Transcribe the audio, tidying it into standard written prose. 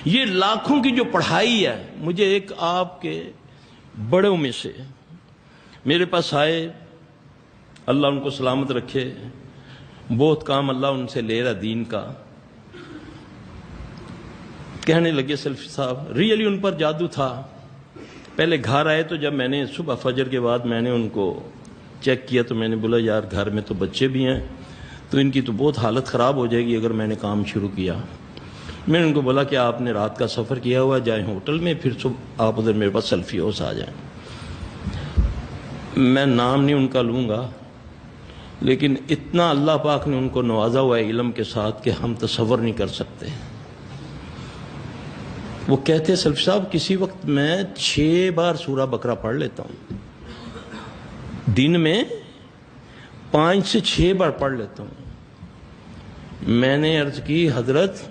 یہ لاکھوں کی جو پڑھائی ہے، مجھے ایک آپ کے بڑوں میں سے میرے پاس آئے، اللہ ان کو سلامت رکھے، بہت کام اللہ ان سے لے رہا دین کا، کہنے لگے سلفی صاحب ریئلی ان پر جادو تھا۔ پہلے گھر آئے تو جب میں نے صبح فجر کے بعد میں نے ان کو چیک کیا تو میں نے بولا یار گھر میں تو بچے بھی ہیں، تو ان کی تو بہت حالت خراب ہو جائے گی اگر میں نے کام شروع کیا۔ میں نے ان کو بولا کہ آپ نے رات کا سفر کیا ہوا، جائیں ہوٹل میں، پھر صبح آپ ادھر میرے پاس سیلفی ہاؤس آ جائیں۔ میں نام نہیں ان کا لوں گا، لیکن اتنا اللہ پاک نے ان کو نوازا ہوا ہے علم کے ساتھ کہ ہم تصور نہیں کر سکتے۔ وہ کہتے سلفی صاحب کسی وقت میں 6 بار سورہ بقرہ پڑھ لیتا ہوں، دن میں 5 سے 6 بار پڑھ لیتا ہوں۔ میں نے عرض کی حضرت